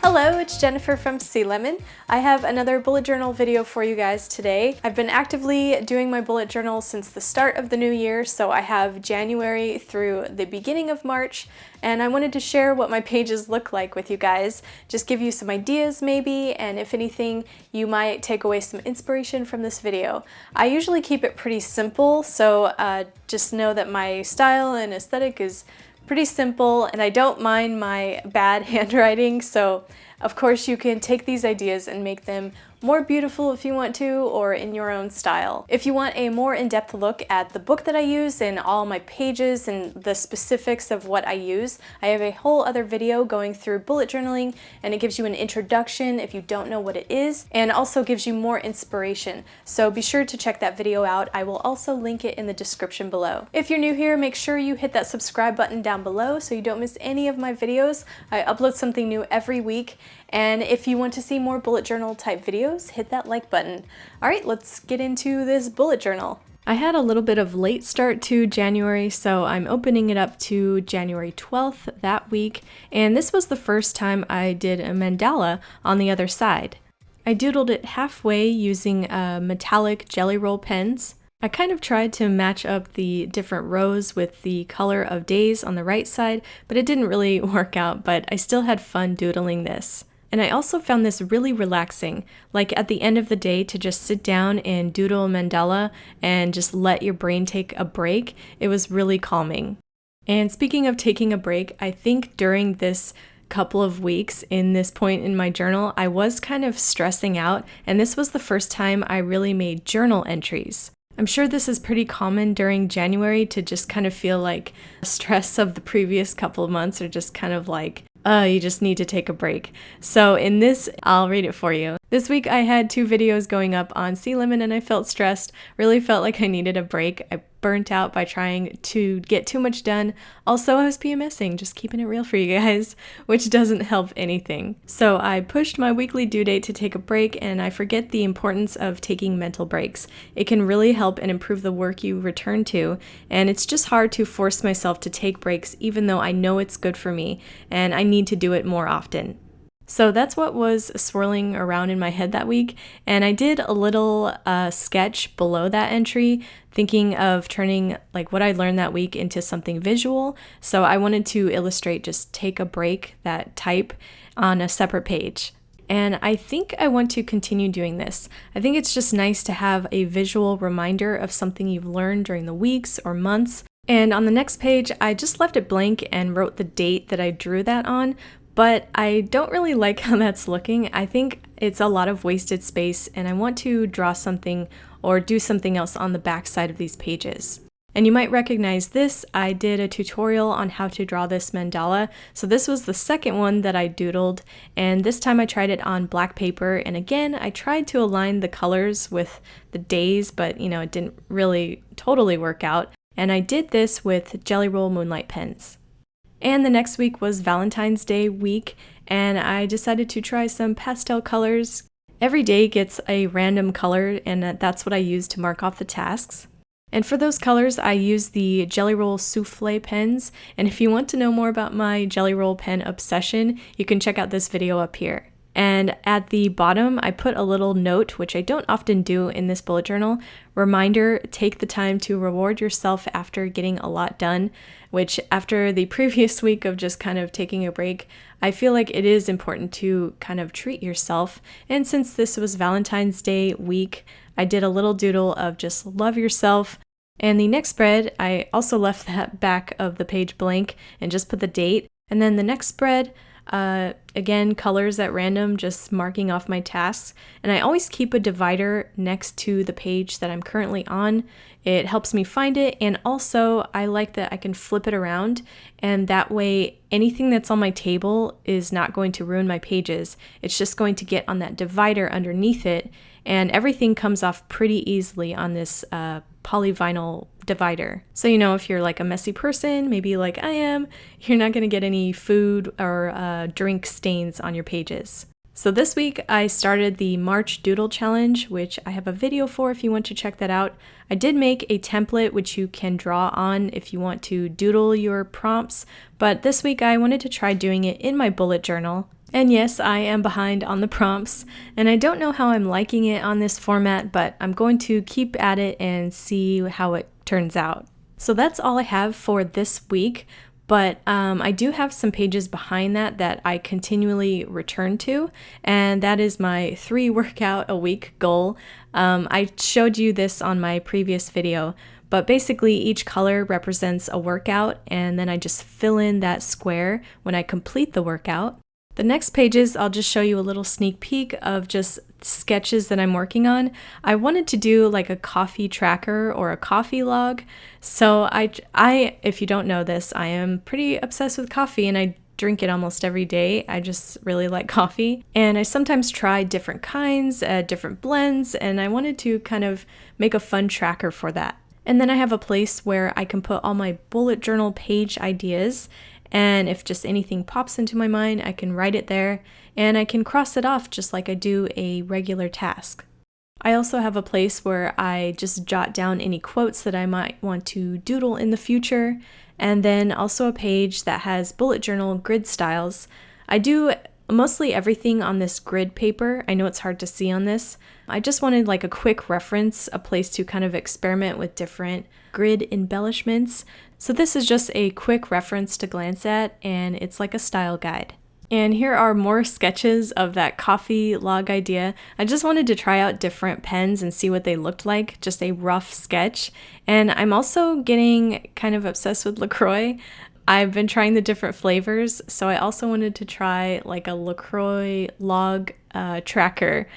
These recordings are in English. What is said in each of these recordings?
Hello, it's Jennifer from heysealemon. I have another bullet journal video for you guys today. I've been actively doing my bullet journal since the start of the new year, so I have January through the beginning of March, and I wanted to share what my pages look like with you guys, just give you some ideas maybe, and if anything, you might take away some inspiration from this video. I usually keep it pretty simple, so just know that my style and aesthetic is pretty simple, and I don't mind my bad handwriting, so of course you can take these ideas and make them more beautiful if you want to, or in your own style. If you want a more in-depth look at the book that I use and all my pages and the specifics of what I use, I have a whole other video going through bullet journaling, and it gives you an introduction if you don't know what it is, and also gives you more inspiration. So be sure to check that video out. I will also link it in the description below. If you're new here, make sure you hit that subscribe button down below so you don't miss any of my videos. I upload something new every week, and if you want to see more bullet journal type videos, hit that like button. All right, let's get into this bullet journal. I had a little bit of late start to January, so I'm opening it up to January 12th that week, and this was the first time I did a mandala on the other side. I doodled it halfway using metallic jelly roll pens. I kind of tried to match up the different rows with the color of days on the right side, but it didn't really work out, but I still had fun doodling this. And I also found this really relaxing, like at the end of the day to just sit down and doodle a mandala and just let your brain take a break. It was really calming. And speaking of taking a break, I think during this couple of weeks in this point in my journal, I was kind of stressing out, and this was the first time I really made journal entries. I'm sure this is pretty common during January to just kind of feel like stress of the previous couple of months are just kind of like, you just need to take a break. So in this, I'll read it for you. This week I had 2 videos going up on heysealemon and I felt stressed, really felt like I needed a break. I burnt out by trying to get too much done. Also, I was PMSing, just keeping it real for you guys, which doesn't help anything. So I pushed my weekly due date to take a break, and I forget the importance of taking mental breaks. It can really help and improve the work you return to, and it's just hard to force myself to take breaks even though I know it's good for me, and I need to do it more often. So that's what was swirling around in my head that week, and I did a little sketch below that entry, thinking of turning like what I learned that week into something visual. So I wanted to illustrate just take a break, that type, on a separate page. And I think I want to continue doing this. I think it's just nice to have a visual reminder of something you've learned during the weeks or months. And on the next page, I just left it blank and wrote the date that I drew that on. But I don't really like how that's looking. I think it's a lot of wasted space, and I want to draw something or do something else on the back side of these pages. And you might recognize this. I did a tutorial on how to draw this mandala. So this was the second one that I doodled, and this time I tried it on black paper, and again I tried to align the colors with the days, but it didn't really totally work out. And I did this with Jelly Roll Moonlight pens. And the next week was Valentine's Day week, and I decided to try some pastel colors. Every day gets a random color, and that's what I use to mark off the tasks. And for those colors, I use the Jelly Roll Soufflé pens, and if you want to know more about my Jelly Roll pen obsession, you can check out this video up here. And at the bottom, I put a little note, which I don't often do in this bullet journal. Reminder, take the time to reward yourself after getting a lot done, which after the previous week of just kind of taking a break, I feel like it is important to kind of treat yourself. And since this was Valentine's Day week, I did a little doodle of just love yourself. And the next spread, I also left that back of the page blank and just put the date. And then the next spread, again, colors at random, just marking off my tasks. And I always keep a divider next to the page that I'm currently on. It helps me find it, and also I like that I can flip it around, and that way anything that's on my table is not going to ruin my pages. It's just going to get on that divider underneath it, and everything comes off pretty easily on this polyvinyl divider. So if you're like a messy person, maybe like I am, you're not going to get any food or drink stains on your pages. So this week I started the March Doodle Challenge, which I have a video for if you want to check that out. I did make a template which you can draw on if you want to doodle your prompts, but this week I wanted to try doing it in my bullet journal. And yes, I am behind on the prompts, and I don't know how I'm liking it on this format, but I'm going to keep at it and see how it turns out. So that's all I have for this week, but I do have some pages behind that I continually return to, and that is my 3 workout a week goal. I showed you this on my previous video, but basically each color represents a workout, and then I just fill in that square when I complete the workout. The next pages, I'll just show you a little sneak peek of just sketches that I'm working on. I wanted to do like a coffee tracker or a coffee log. So I, if you don't know this, I am pretty obsessed with coffee and I drink it almost every day. I just really like coffee. And I sometimes try different kinds, different blends, and I wanted to kind of make a fun tracker for that. And then I have a place where I can put all my bullet journal page ideas, and if just anything pops into my mind, I can write it there, and I can cross it off just like I do a regular task. I also have a place where I just jot down any quotes that I might want to doodle in the future, and then also a page that has bullet journal grid styles. I do mostly everything on this grid paper. I know it's hard to see on this. I just wanted like a quick reference, a place to kind of experiment with different grid embellishments. So this is just a quick reference to glance at, and it's like a style guide. And here are more sketches of that coffee log idea. I just wanted to try out different pens and see what they looked like, just a rough sketch. And I'm also getting kind of obsessed with LaCroix. I've been trying the different flavors, so I also wanted to try like a LaCroix log tracker.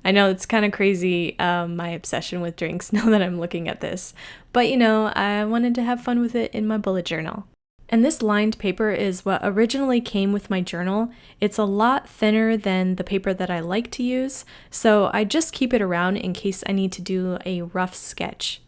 I know it's kind of crazy, my obsession with drinks now that I'm looking at this, but you know, I wanted to have fun with it in my bullet journal. And this lined paper is what originally came with my journal. It's a lot thinner than the paper that I like to use, so I just keep it around in case I need to do a rough sketch.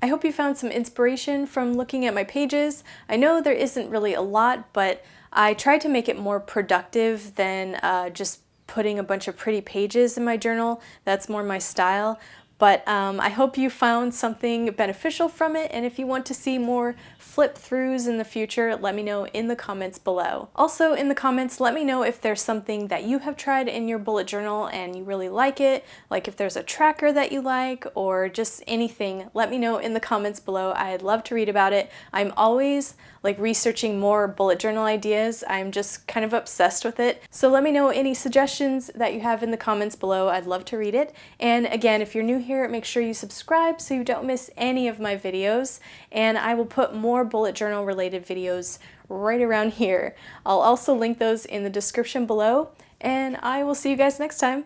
I hope you found some inspiration from looking at my pages. I know there isn't really a lot, but I tried to make it more productive than just putting a bunch of pretty pages in my journal. That's more my style. But I hope you found something beneficial from it, and if you want to see more flip throughs in the future, let me know in the comments below. Also in the comments, let me know if there's something that you have tried in your bullet journal and you really like it, like if there's a tracker that you like, or just anything. Let me know in the comments below. I'd love to read about it. I'm always like researching more bullet journal ideas. I'm just kind of obsessed with it. So let me know any suggestions that you have in the comments below. I'd love to read it. And again, if you're new here, make sure you subscribe so you don't miss any of my videos, and I will put more bullet journal related videos right around here. I'll also link those in the description below, and I will see you guys next time.